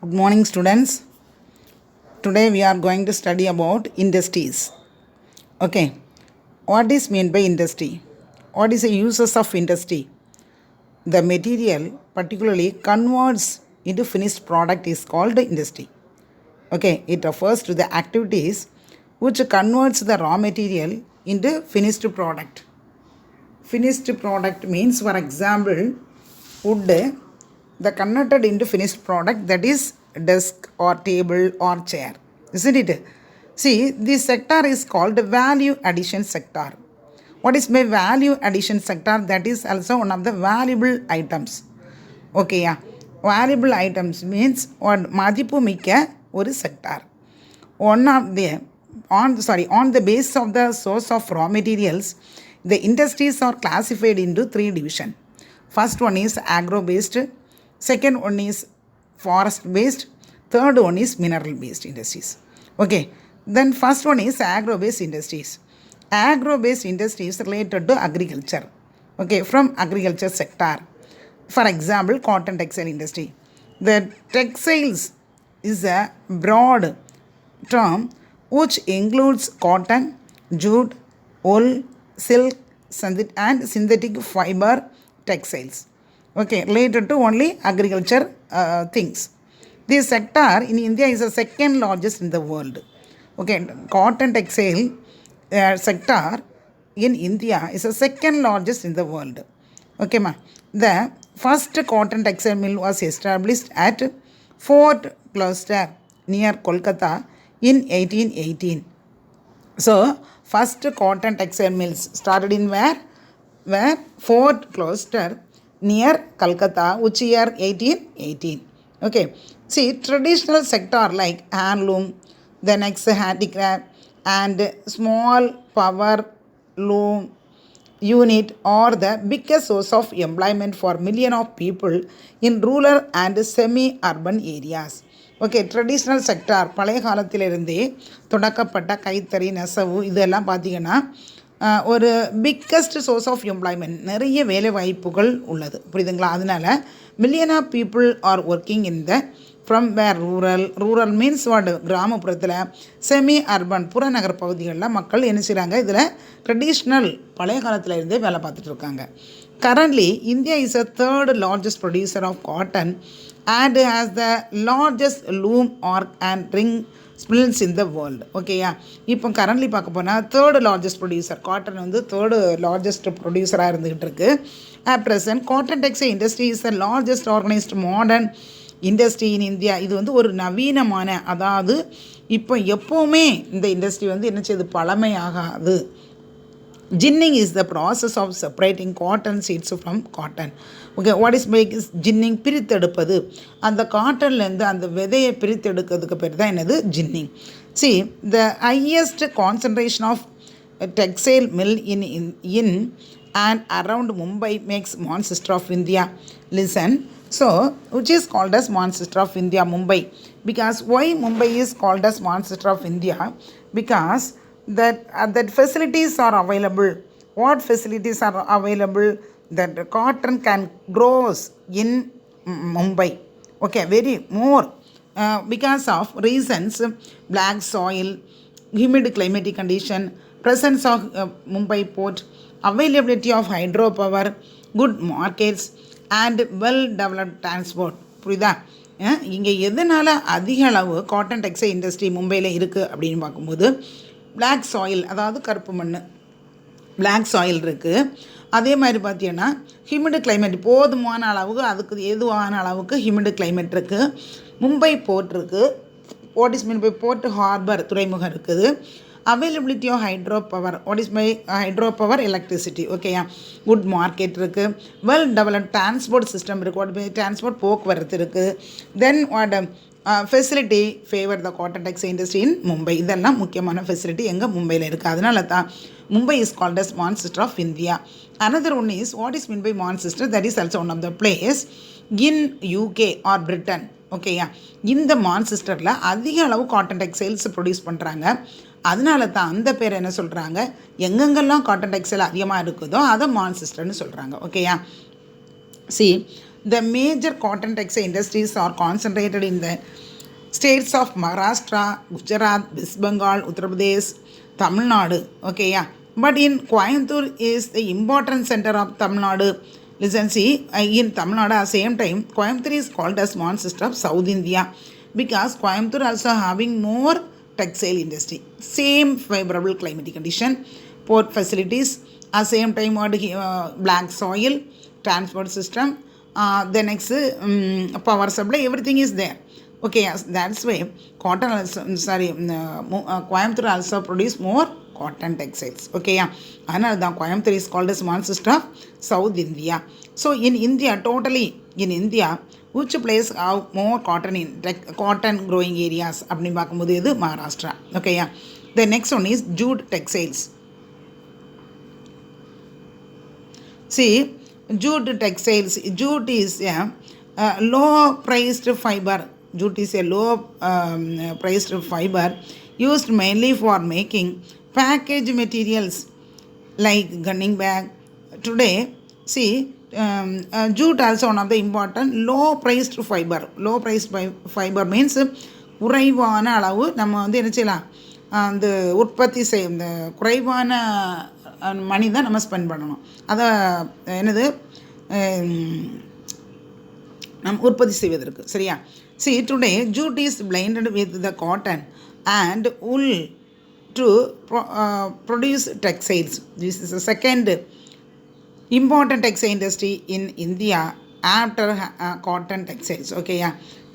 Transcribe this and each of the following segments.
Good morning, students. Today we are going to study about industries. Okay, what is meant by industry? What is the uses of industry? The material particularly converts into finished product is called industry. Okay, it refers to the activities which converts the raw material into finished product. Finished product means, for example, wood, the converted into finished product, that is desk or table or chair, isn't it? See, this sector is called value addition sector. What is my value addition sector? That is also one of the valuable items. Okay, yeah, valuable items means what மதிப்பு மிக்க ஒரு sector. One of the on the basis of the source of raw materials, the industries are classified into three divisions. First one is agro based, second one is forest based, third one is mineral based industries. Okay, then first one is agro based industries. Agro based industries related to agriculture. Okay, from agriculture sector. For example, cotton textile industry. The textiles is a broad term which includes cotton, jute, wool, silk, and synthetic fiber textiles. Okay, related to only agriculture things. This sector in India is the second largest in the world. Okay, cotton textile sector in India is the second largest in the world. Okay, ma. The first cotton textile mill was established at Fort Gloucester near Kolkata in 1818. So, first cotton textile mills started in where? Fort Gloucester near Kolkata, which year? 1818. Okay. See, traditional sector like handloom, the next handicraft, and small power loom unit are the biggest source of employment for millions of people in rural and semi-urban areas. Okay, traditional sector பழைய காலத்திலிருந்தே தொடக்கப்பட்ட கைத்தறி, நெசவு இதெல்லாம் பார்த்திங்கன்னா ஒரு biggest source of employment, நிறைய வேலை வாய்ப்புகள் உள்ளது, புரியுதுங்களா? அதனால் million of people are working in the from where rural means what, கிராமப்புறத்தில், செமி அர்பன் புறநகர் பகுதிகளில் மக்கள் என்ன செய்கிறாங்க, இதில் ட்ரெடிஷ்னல் பழைய காலத்தில் இருந்தே வேலை பார்த்துட்ருக்காங்க. Currently, India is the third largest producer of cotton and has the largest loom arc and ring spills in the world. ஓகேயா, இப்போ கரண்ட்லி பார்க்க போனால் தேர்டு லார்ஜஸ்ட் ப்ரொடியூசர், காட்டன் வந்து தேர்டு லார்ஜஸ்ட் ப்ரொடியூசராக இருந்துகிட்டு இருக்கு. At present cotton textile industry is the largest organised modern industry in India. இது வந்து ஒரு நவீனமான, அதாவது இப்போ எப்போவுமே இந்த இண்டஸ்ட்ரி வந்து என்ன செய்யுது, பழமையாகாது. Ginning is the process of separating cotton seeds from cotton. Okay, what is ginning? பிரித்தெடுப்பது. அந்த காட்டன்லேருந்து அந்த விதையை பிரித்தெடுக்கிறதுக்கு பேர் தான் என்னது, ginning. See, the highest concentration of textile mill in and around Mumbai makes Manchester of India. Listen, so which is called as Manchester of India, Mumbai. Because why Mumbai is called as Manchester of India? Because that facilities are available. What facilities are available? That cotton can grows in Mumbai. Okay, very more because of reasons: black soil, humid climatic condition, presence of Mumbai port, availability of hydropower, good markets, and well developed transport. புரியுதா? இங்கே எதனால் அதிக அளவு cotton textile industry மும்பையில் இருக்குது அப்படின்னு பார்க்கும்போது, black soil, அதாவது கருப்பு மண், பிளாக் சாயில் இருக்குது. அதே மாதிரி பார்த்தீங்கன்னா ஹியூமிட் கிளைமேட், போதுமான அளவுக்கு, அதுக்கு ஏதுவான அளவுக்கு ஹியூமிட் கிளைமேட் இருக்குது. மும்பை போர்ட் இருக்குது. What is mean by port? Harbour, துறைமுகம் இருக்குது. Availability of hydro power, what is my hydro power? Electricity. ஓகேயா. குட் மார்க்கெட் இருக்குது. வெல் டெவலப்ட் டிரான்ஸ்போர்ட் சிஸ்டம் இருக்குது. வாட் பை டிரான்ஸ்போர்ட், போக்குவரத்து இருக்குது. Then what facility favour the cotton textile industry in Mumbai. இதெல்லாம் முக்கியமான facility எங்கே மும்பையில் இருக்குது. அதனால தான் Mumbai is called as Manchester of India. Another one is, what is mean by Manchester? That is also one of the place in UK or Britain. ஓகேயா, இந்த மான்செஸ்டரில் அதிக அளவு காட்டன் டெக்ஸ்டைல்ஸ் ப்ரொடியூஸ் பண்ணுறாங்க. அதனால தான் அந்த பேர் என்ன சொல்கிறாங்க, எங்கெங்கெல்லாம் காட்டன் டெக்ஸ்டைல் அதிகமாக இருக்குதோ அதை மான்செஸ்டர்னு சொல்கிறாங்க. ஓகேயா. See, The major cotton textile industries are concentrated in the states of Maharashtra, Gujarat, West Bengal, Uttar Pradesh, Tamil Nadu. Okay, yeah. But in Coimbatore is the important center of Tamil Nadu. Listen, see, in Tamil Nadu at the same time, Coimbatore is called as small sister of South India because Coimbatore also having more textile industry. Same favorable climatic condition, port facilities, at the same time black soil, transport system, the next power supply, everything is there. Okay, that's why cotton also, Coimbatore also produce more cotton textiles. Okay, yeah. Another Coimbatore is called a small sister of South India. So in India, totally in India, which place have more cotton in cotton growing areas? Apni pakumbodhu idu Maharashtra. Okay, yeah. The next one is jute textiles. See, jute textiles. Jute is a low priced fiber. Jute is a low priced fiber used mainly for making package materials like gunning bag. Today, see, jute also one of the important low priced fiber. Low priced fiber means குறைவான அளவு நம்ம வந்து என்ன செய்யலாம், அந்த உற்பத்தி செய்ய இந்த குறைவான மணி தான் நம்ம ஸ்பெண்ட் பண்ணணும். அதை என்னது நம் உற்பத்தி செய்வதற்கு. சரியா? See, today jute is blended with the cotton and wool to produce textiles. This is the second important textile industry in India after cotton textiles. Okay, yeah.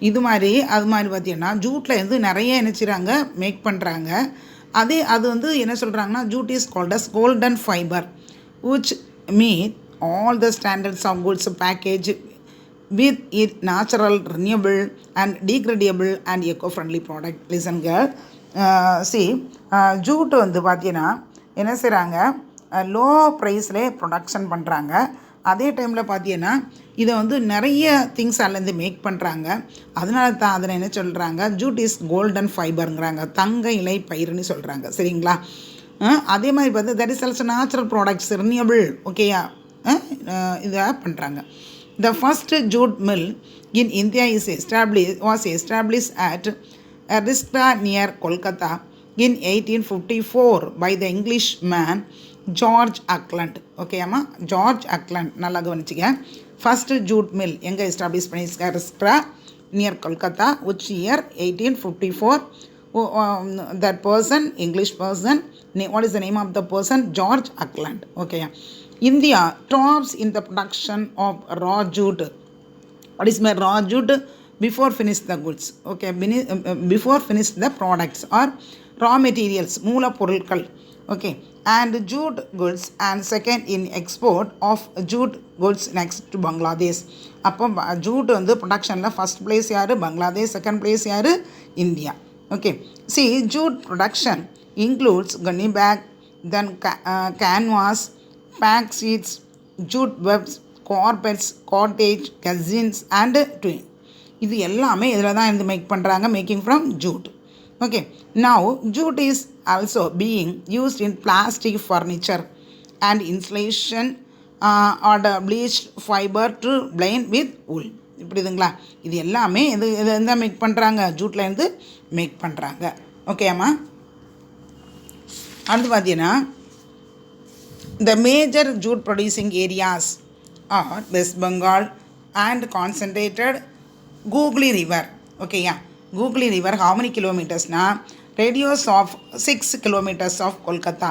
இது மாதிரி அது மாதிரி பார்த்தீங்கன்னா ஜூட்டில் இருந்து நிறைய என்ன செய்கிறாங்க, மேக் பண்ணுறாங்க. அது வந்து என்ன சொல்கிறாங்கன்னா, jute is called as golden fibre which meet all the standards of goods package with it natural, renewable and degradable and eco-friendly product. Listen girl, see, jute வந்து பார்த்தீங்கன்னா என்ன செய்கிறாங்க, லோ ப்ரைஸ்லேயே ப்ரொடக்ஷன் பண்ணுறாங்க. அதே டைமில் பார்த்தீங்கன்னா இதை வந்து நிறைய திங்ஸ் அதுலேருந்து மேக் பண்ணுறாங்க. அதனால தான் அதில் என்ன சொல்கிறாங்க, ஜூட் இஸ் கோல்டன் ஃபைபருங்கிறாங்க, தங்க இலை பயிர்னு சொல்கிறாங்க. சரிங்களா? அதே மாதிரி பார்த்து that is also natural products, renewable. ஓகேயா? இதை பண்ணுறாங்க. The first jute mill in India was established at Arista near Kolkata in 1854 by the Englishman George Auckland. Okay, amma, George Auckland. Nalla gavanichika. First jute mill enga establish pannirukka Arista near Kolkata, which year 1854. That person, English person, what is the name of the person? George Auckland. Okay. India tops in the production of raw jute. What is my raw jute? Before finish the goods. Okay, before finish the products or raw materials, moola porulkal. Okay, and jute goods, and second in export of jute goods next to Bangladesh. அப்போ Jude வந்து ப்ரொடக்ஷனில் first place யார்? Bangladesh. Second place யார்? India. Okay, see, jute production includes gunny bag, then canvas, pack sheets, jute webs, carpets, cottage, cousins and twin. இது எல்லாமே இதில் தான் இருந்து மேக் பண்ணுறாங்க, making from jute. Okay, now jute is also being used in plastic furniture and insulation are bleached fibre to blend with wool. இப்படிதுங்களா? இது எல்லாமே இது தான் மேக் பண்ணுறாங்க, ஜூட்லேருந்து மேக் பண்ணுறாங்க. ஓகே அம்மா. அடுத்து பார்த்தீங்கன்னா the major jute producing areas are West Bengal and concentrated Hooghly River. Okay, yeah. Hooghly River how many kilometers na? Radius of 6 kilometers of Kolkata.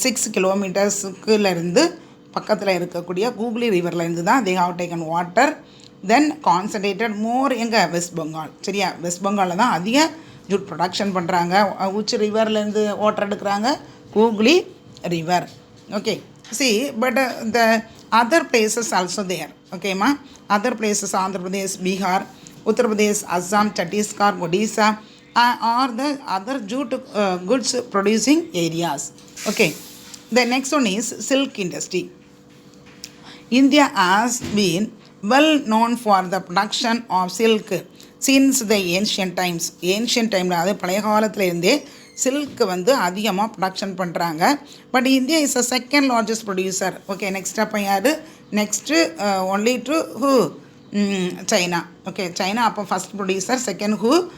6 kilometers ல இருந்து பக்கத்தில் இருக்கக்கூடிய Hooghly Riverல இருந்து தான் they have taken water, then concentrated more எங்க West Bengal. சரியா? West Bengalல தான் அதிக ஜூட் ப்ரொடக்ஷன் பண்ணுறாங்க. which riverலேருந்து வாட்டர் எடுக்கிறாங்க? Hooghly River. Okay, see, but the other places also there. Okay ma, other places Andhra Pradesh, Bihar, Uttar Pradesh, Assam, Chhattisgarh, Odisha are the other jute goods producing areas. Okay, the next one is silk industry. India has been well known for the production of silk since the ancient times. Ancient time அது பழைய காலத்தில் இருந்தே silk வந்து அதிகமாக production பண்ணுறாங்க. But India is a second largest producer. Okay, next அப்போ யார்? Next only to who? China. Okay, China upon first producer, second who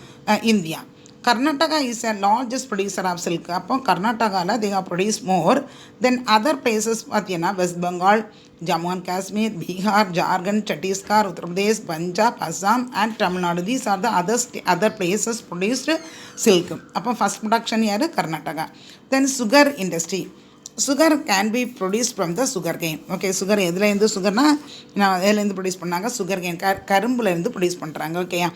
India. Karnataka is the largest producer of silk. Upon Karnataka they have produced more than other places. West Bengal, Jammu and Kashmir, Bihar, Jharkhand, Chhattisgarh, Uttar Pradesh, Punjab, Assam and Tamil Nadu. These are the other places produced silk. Upon first production here Karnataka. Then sugar industry. Sugar can be produced from the sugar cane. Okay, sugar எதில் இருந்து சுகர்னா நான் எதுலேருந்து produce பண்ணாங்க sugar cane கரும்புலேருந்து produce பண்ணுறாங்க. ஓகேயா,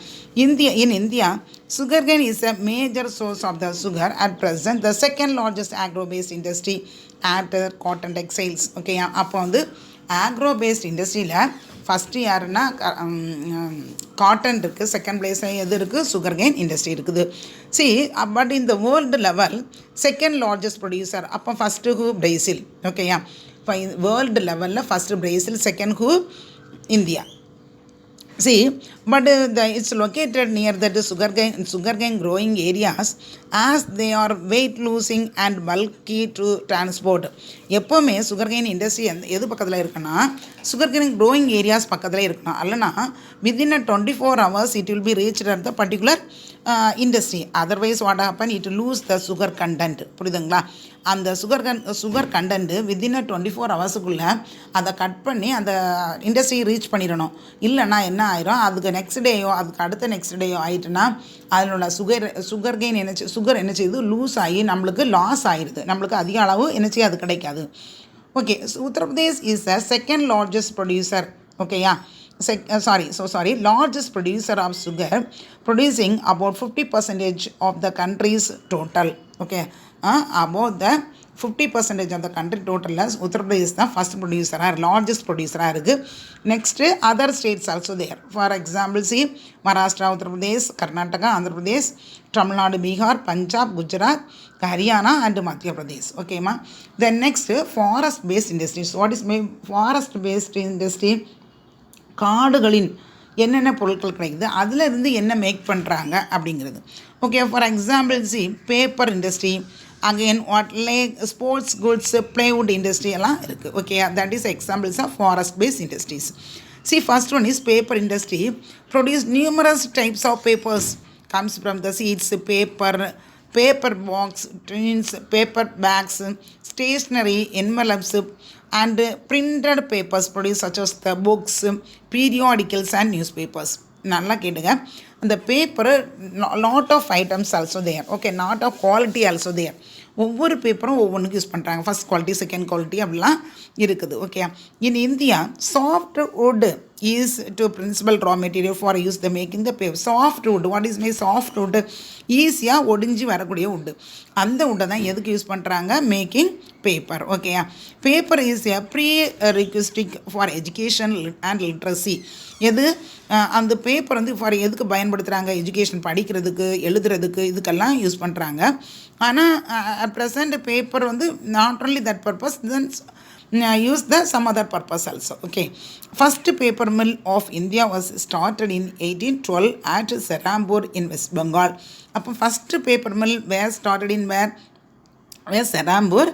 in India sugar cane is a major source of the sugar at present, the second largest agro based industry after cotton textiles. ஓகேயா, அப்போ வந்து agro based இண்டஸ்ட்ரியில் ஃபஸ்ட்டு யாருன்னா காட்டன் இருக்குது, செகண்ட் பிளேஸ் எது இருக்குது சுகர் கேன் இண்டஸ்ட்ரி இருக்குது. C but இந்த world level second largest producer அப்போ ஃபஸ்ட்டு ஹூ பிரேசில். ஓகேயா, இப்போ வேர்ல்டு லெவலில் first Brazil, second who India. See, but it's located near the sugarcane growing areas as they are weight losing and bulky to transport. எப்போவுமே sugarcane industry எது பக்கத்தில் இருக்குன்னா sugarcane growing areas பக்கத்தில் இருக்கணும். இல்லைனா within 24 hours it will be reached at the particular industry. Otherwise what happen, it lose the sugar content. புரியுதுங்களா? அந்த sugar content within 24 ஹவர்ஸுக்குள்ளே அதை கட் பண்ணி அந்த இண்டஸ்ட்ரி ரீச் பண்ணிடணும். இல்லைன்னா என்ன ஆயிரும், அதுக்கு நெக்ஸ்ட் டேயோ அதுக்கு அடுத்த நெக்ஸ்ட் டேயோ ஆகிட்டுனா அதனோட சுகர் கெயின் சுகர் என்ன செய்யுது லூஸ் ஆகி நம்மளுக்கு லாஸ் ஆகிடுது, நம்மளுக்கு அதிக அளவு என்ன செய்ய அது கிடைக்காது. Okay, Uttar Pradesh is the second largest producer. ஓகேயா, largest producer of sugar, producing about 50% of the country's total. Okay, about the 50% of the country total as Uttar Pradesh is the first producer or largest producer. Next, other states also there. For example, see Maharashtra, Uttar Pradesh, Karnataka, Andhra Pradesh, Tamil Nadu, Bihar, Punjab, Gujarat, Haryana and Madhya Pradesh. Okay, ma. Then next, forest based industries. What is forest based industry? காடுகளின் என்னென்ன பொருட்கள் கிடைக்குது அதில் இருந்து என்ன make பண்ணுறாங்க அப்படிங்கிறது. Okay, for example see paper industry, again sports goods, plywood industry எல்லாம் இருக்குது. Okay, that is examples of forest based industries. See first one is paper industry produce numerous types of papers comes from the sheets, paper box, tins, paper bags, stationery, envelopes and printed papers produced such as the books, periodicals and newspapers. நல்லா கேட்டுங்க, அந்த paper lot of items also there. Okay, not of quality also there. ஒவ்வொரு பேப்பரும் ஒவ்வொன்றுக்கு use பண்ணுறாங்க, first quality second quality அப்படிலாம் இருக்குது. Okay, in India soft wood is to principal raw material for use the making the paper. Soft wood, what is my soft wood? ஈஸியாக ஒடிஞ்சு வரக்கூடிய wood, அந்த வுட்டை தான் எதுக்கு யூஸ் பண்ணுறாங்க, மேக்கிங் பேப்பர். ஓகேயா, paper is a prerequisite for education and literacy. எது அந்த paper வந்து ஃபார் எதுக்கு பயன்படுத்துகிறாங்க, எஜுகேஷன் படிக்கிறதுக்கு எழுதுறதுக்கு இதுக்கெல்லாம் யூஸ் பண்ணுறாங்க. ஆனால் அட் ப்ரெசண்ட் பேப்பர் வந்து not only that purpose, then use the some other purpose also. Okay, first paper mill of India was started in 1812 at Serampur in West Bengal. Appo first paper mill was started in where Serampur,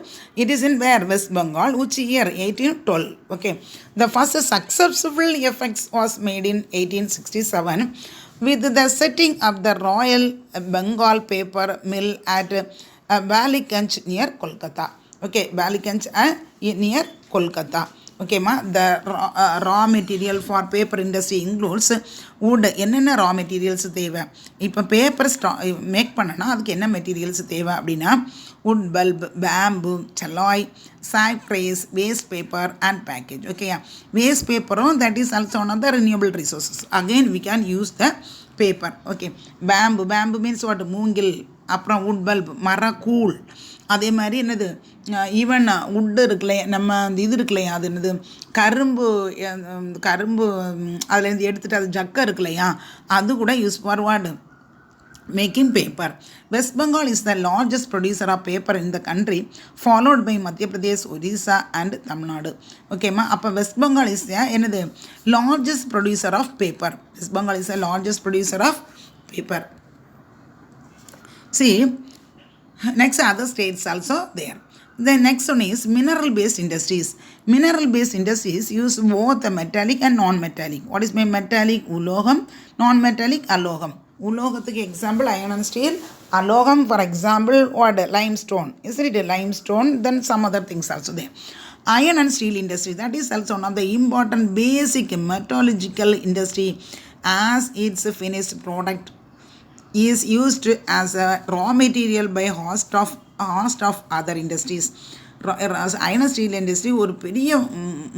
it is in where West Bengal, which year 1812. Okay, the first successful effects was made in 1867 with the setting of the Royal Bengal paper mill at Baliganj near Kolkata. Okay, Baliganj near Kolkata. Okay ma, the raw material for paper industry includes wood. என்னென்ன raw materials தேவை, இப்போ paper make பண்ணனா அதுக்கு என்ன materials தேவை அப்படின்னா wood bulb, bamboo, challoy, sack trays, waste paper and package. Okay, waste paper that is also one of the renewable resources. Again we can use the paper. Okay, bamboo means what, மூங்கில். அப்புறம் wood bulb மரக்கூழ். அதே மாதிரி என்னது even wood இருக்குல்லையா, நம்ம இது இருக்குல்லையா, அது என்னது கரும்பு அதுலேருந்து எடுத்துகிட்டு அது ஜக்கை இருக்குல்லையா, அது கூட use for what, making paper. West Bengal is the largest producer of paper in the country, followed by Madhya Pradesh, Orissa and Tamil Nadu. ஓகேம்மா, அப்போ வெஸ்ட் பெங்கால் இஸ் என்னது largest producer of paper. West Bengal is the largest producer of paper. See, next other states also there. The next one is mineral based industries. Mineral based industries use both the metallic and non-metallic. What is metallic? Ulogam. Non-metallic? Alogam. Ulogathukku example iron and steel. Alogam, for example, what? Limestone. Isn't it limestone? Then some other things also there. Iron and steel industry, that is also one of the important basic metallurgical industry, as its finished product is used as a raw material by host of other industries. Iron steel industry ஒரு பெரிய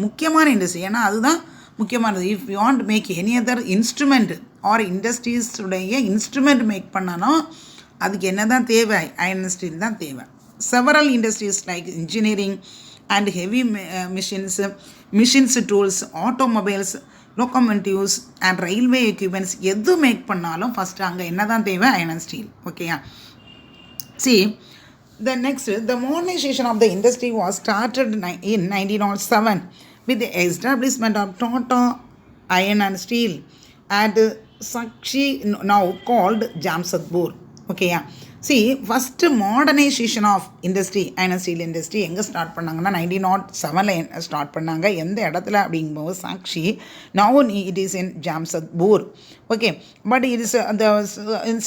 முக்கியமான industry. ஏன்னா அதுதான் முக்கியமானது. If you want make any other instrument or இண்டஸ்ட்ரீஸுடைய instrument make பண்ணாலும் அதுக்கு என்ன தான் தேவை? அயர்ன் ஸ்டீல் தான் தேவை. Several industries like engineering and heavy machines tools, automobiles, locomotives and railway equipments எது மேக் பண்ணாலும் ஃபஸ்ட்டு அங்கே என்ன தான் தேவை? Iron steel. ஓகேயா? See, the next, the modernization of the industry was started in 1907 with the establishment of Tata Iron and Steel at Sakshi, now called Jamshedpur. Okay, yeah. See, first modernization of industry, iron and steel industry எங்கே start பண்ணாங்கன்னா 1907 start பண்ணாங்க. எந்த இடத்துல அப்படிங்கும்போது Sakshi. now it is in Jamshedpur. Okay, but it is the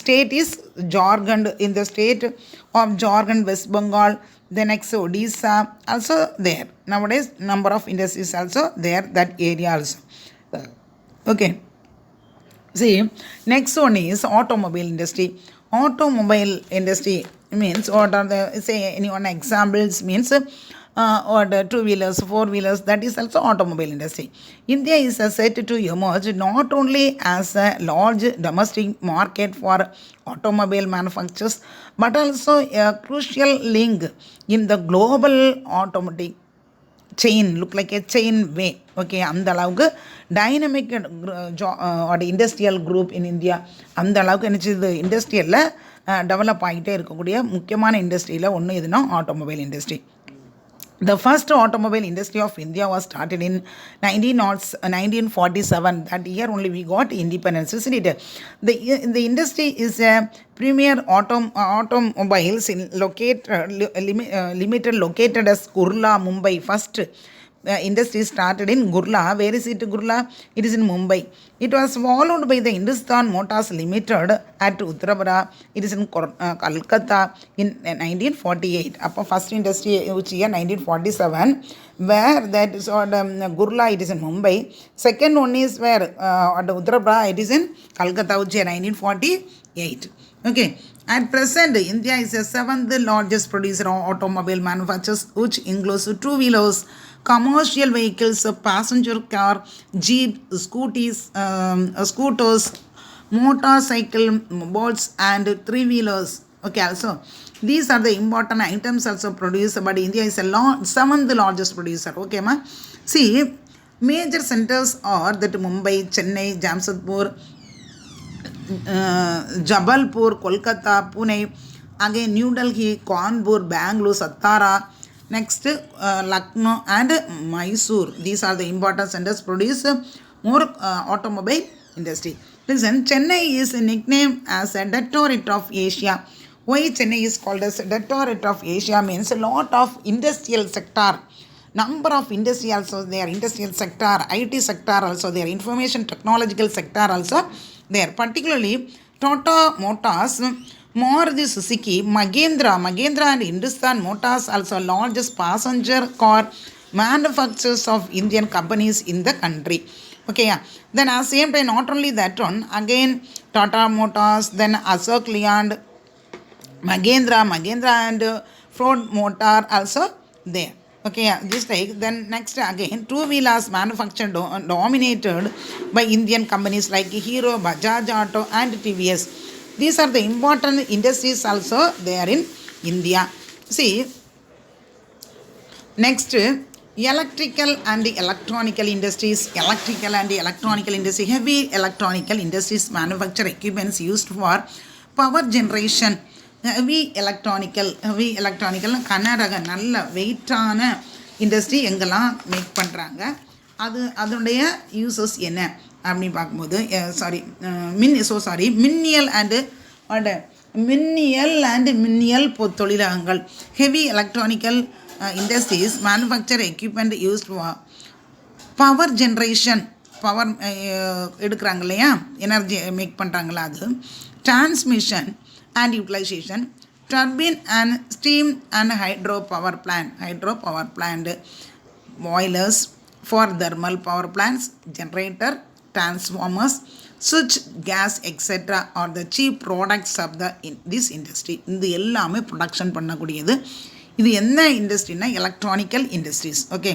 state is Jharkhand. In the state of Jharkhand, West Bengal, the next Odisha also there. Nowadays number of industries also there, that area also. Okay, see, next one is automobile industry. Automobile industry means what are the, say any one examples means or the two-wheelers, four-wheelers, that is also automobile industry. India is set to emerge not only as a large domestic market for automobile manufacturers but also a crucial link in the global automotive chain, look like a chain way. Okay, அந்த அளவுக்கு dynamic industrial group in India, அந்த அளவுக்கு என்ன இண்டஸ்ட்ரியலில் develop ஆகிட்டே இருக்கக்கூடிய முக்கியமான இண்டஸ்ட்ரியில் ஒன்று எதுனா automobile industry. The first automobile industry of India was started in 1947. That year only we got independence, isn't it? The industry is a premier automobiles limited located as Kurla, Mumbai. First industry started in Gurla. Where is it, Gurla? It is in Mumbai. It was followed by the Hindustan Motors Limited at Uttarapura. It is in Kolkata in 1948. Upper first industry which year 1947, where that is on Gurla, it is in Mumbai. Second one is where at Uttarapura, it is in Kolkata, which year 1948. Okay, at present India is the seventh largest producer of automobile manufacturers, which includes two-wheelers, commercial vehicles, passenger car, jeep, scooters, motorcycle, boats and three-wheelers. Okay, also these are the important items also produced, but India is a seventh largest producer. Okay ma. See, major centers are that Mumbai, Chennai, Jamshedpur, Jabalpur, Kolkata, Pune, again New Delhi, Kanpur, Bangalore, Satara, next Lucknow and Mysore. These are the important centers produce more automobile industry. Listen, Chennai is nicknamed as a Detroit of Asia. Why Chennai is called as Detroit of Asia means a lot of industrial sector. Number of industry also there, industrial sector, IT sector also there, information technological sector also there. Particularly Tata Motors, Maruti Suzuki, Mahindra and Hindustan Motors also largest passenger car manufacturers of Indian companies in the country. Okay, yeah. Then at the same time, not only that one, again Tata Motors, then Ashok Leyland, Mahindra and Ford Motor also there. Okay, yeah, just like then next again two-wheelers manufactured dominated by Indian companies like Hero, Bajaj Auto and TVS. These are the important industries also there in India. See, next electrical and electronical industries. Heavy electronical industries manufacture equipments used for power generation. heavy electronical கனரக நல்ல வெயிட்டான industry எங்கெல்லாம் make பண்ணுறாங்க, அதனுடைய uses என்ன அப்படின்னு பார்க்கும்போது மின்னியல் தொழிலகங்கள். Heavy electronical industries manufacture equipment used for power generation, power எடுக்கிறாங்க இல்லையா, எனர்ஜி மேக் பண்ணுறாங்களா அது, transmission and utilization, turbine and steam and hydro power plant, boilers for thermal power plants, generator, transformers, switch gas etc. are the cheap products of this industry. இது எல்லாமே production பண்ணக்கூடியது. இது என்ன இண்டஸ்ட்ரினா electronical industries. Okay,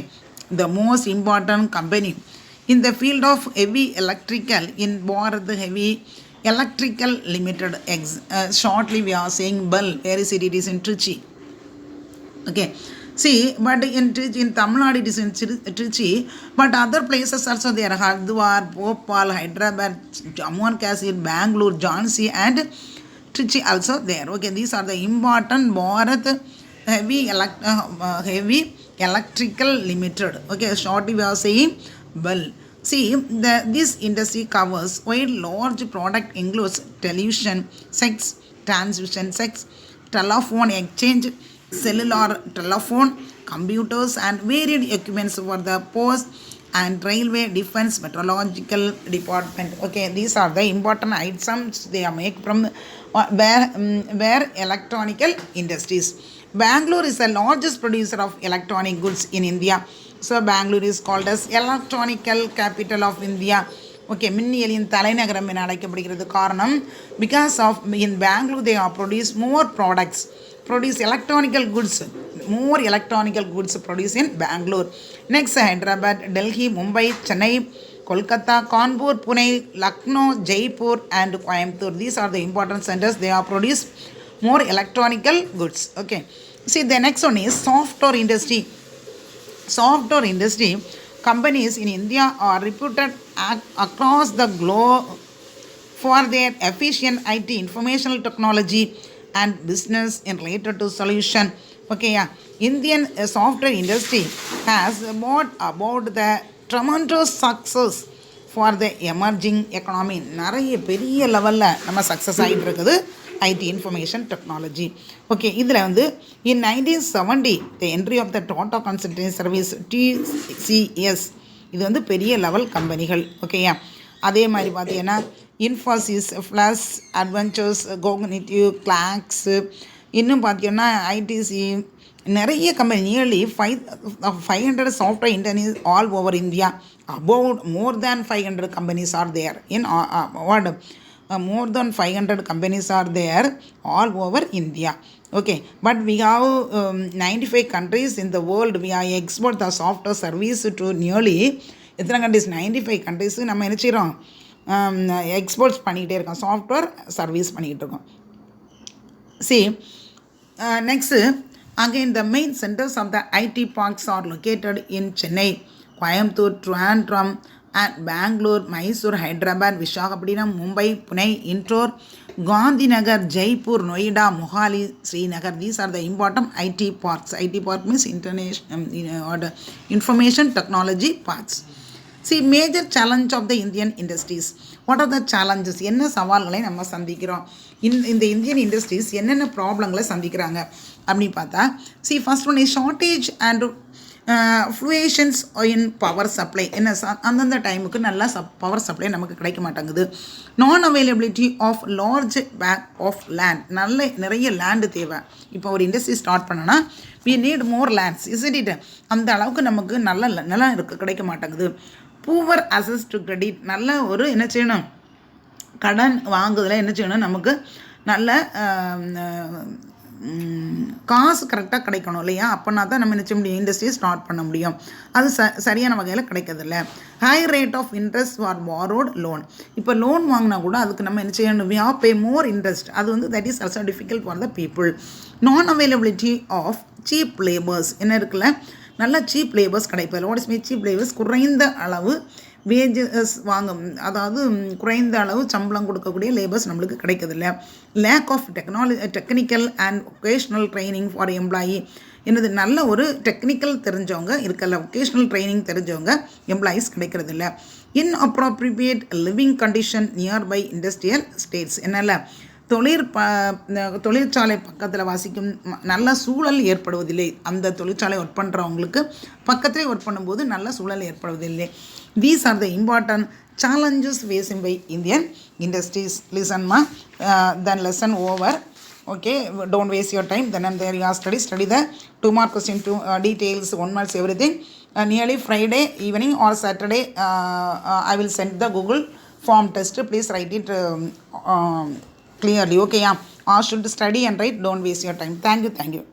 the most important company in the field of heavy electrical in Bharat Heavy Electrical Limited. Shortly we are saying BEL. Where is it? It is in Trichy. Okay, see, but in Tamil Nadu it is in Trichy, but other places also there. Hardwar, Bhopal, Hyderabad, Jammu and Kashmir, Bangalore, Jhansi and Trichy also there. Okay, these are the important Bharat Heavy Electrical Limited. Okay, shortly we are saying BEL. See, this industry covers wide large product includes television sets, transmission sets, telephone exchange, cellular telephone, computers and varied equipments for the post and railway, defense, meteorological department. Okay, these are the important items they are made from where electronical industries. Bangalore is the largest producer of electronic goods in India. So Bangalore is called as electronical capital of India. Okay, மின்னியலின் தலைநகரம் என அழைக்கப்படுகிறது. காரணம், because of in Bangalore they are produce more products, produce electronical goods, more electronical goods produced in Bangalore. Next, Hyderabad, Delhi, Mumbai, Chennai, Kolkata, Kanpur, Pune, Lucknow, Jaipur and Coimbatore. These are the important centers. They are produce more electronical goods. Okay, see, the next one is software industry. Software industry companies in India are reputed across the globe for their efficient IT, informational technology and business in related to solution. Okay, yeah. Indian software industry has brought about the tremendous success for the emerging economy. நிறைய பெரிய லெவலில் நம்ம success ஆகிட்டு இருக்குது IT, information technology. Okay, இதில் வந்து in 1970 the entry of the Tata Consultancy Service TCS, இது வந்து பெரிய லெவல் கம்பெனிகள். ஓகேயா, அதே மாதிரி பார்த்தீங்கன்னா இன்ஃபாசிஸ், ஃப்ளஸ், அட்வென்ச்சர்ஸ், கோகனிட்டிவ், கிளாக்ஸ், இன்னும் பார்த்தீங்கன்னா ஐடிசி, நிறைய கம்பெனி, நியர்லி 500 சாஃப்ட்வேர் இன்டர்னிஸ் all over India. About more than 500 companies are there in what more than 500 companies are there all over India. Okay, but we have 95 countries in the world. We are export the software service to nearly எத்தனை countries? 95 countries நம்ம என்ன செய்கிறோம், exports பண்ணிக்கிட்டே இருக்கோம், software service பண்ணிக்கிட்டு இருக்கோம். See, next, again the main centers of the IT parks are located in Chennai, Coimbatore, Trivandrum and Bangalore, Mysore, Hyderabad, Visakhapatnam, Mumbai, Pune, Indore, Gandhinagar, Jaipur, Noida, Mohali, Srinagar. These are the important IT parks. IT park means information technology parks. See, major challenge of the Indian industries. What are the challenges? என்ன சவால்களை நம்ம சந்திக்கிறோம், இந்த Indian industries என்னென்ன ப்ராப்ளங்களை சந்திக்கிறாங்க அப்படின்னு பார்த்தா, see, first one is shortage and fluctuations in power supply. என்ன, அந்தந்த டைமுக்கு நல்லா பவர் சப்ளை நமக்கு கிடைக்க மாட்டேங்குது. நான் availability of large pack of land. நிறைய லேண்டு தேவை. இப்போ ஒரு இண்டஸ்ட்ரி ஸ்டார்ட் பண்ணோன்னா we need more lands, isn't it? அந்த அளவுக்கு நமக்கு நல்ல நிலம் கிடைக்க மாட்டேங்குது. Poor access to credit. நல்ல ஒரு என்ன செய்யணும், கடன் வாங்குதல என்ன செய்யணும், நமக்கு நல்ல காசு கரெக்டாக கிடைக்கணும் இல்லையா, அப்போனா தான் நம்ம என்ன செய்ய முடியும், இண்டஸ்ட்ரியை ஸ்டார்ட் பண்ண முடியும். அது சரியான வகையில் கிடைக்கிறதில்ல. High rate of interest for borrowed loan. இப்போ லோன் வாங்கினா கூட அதுக்கு நம்ம என்ன செய்யணும், we have pay more interest. அது வந்து that is also difficult for the people. நான் அவைலபிலிட்டி ஆஃப் சீப் லேபர்ஸ். என்ன இருக்குல்ல, நல்ல சீப் லேபர்ஸ் கிடைப்பதில்லை. What is mean cheap labours? குறைந்த அளவு வேஜஸ் அதாவது குறைந்த அளவு சம்பளம் கொடுக்கக்கூடிய லேபர்ஸ் நம்மளுக்கு கிடைக்கிறதில்ல. Lack of technical and vocational training for employee. என்னது, நல்ல ஒரு டெக்னிக்கல் தெரிஞ்சவங்க இருக்கல, ஒகேஷ்னல் ட்ரைனிங் தெரிஞ்சவங்க எம்ப்ளாயீஸ் கிடைக்கிறதில்ல. Inappropriate living condition nearby industrial states. என்னல்ல, தொழிற்சாலை பக்கத்தில் வாசிக்கும் நல்ல சூழல் ஏற்படுவதில்லை. அந்த தொழிற்சாலை ஒர்க் பண்ணுறவங்களுக்கு பக்கத்திலே ஒர்க் பண்ணும்போது நல்ல சூழல் ஏற்படுவதில்லை. These are the important challenges facing by Indian industries. Listen ma, then lesson over. Okay, don't waste your time. Then and there you are study the 2 mark question, details, 1 marks, everything. Nearly Friday evening or Saturday I will send the Google form test. Please write it clearly. Okay, yeah, should study and write. Don't waste your time. Thank you.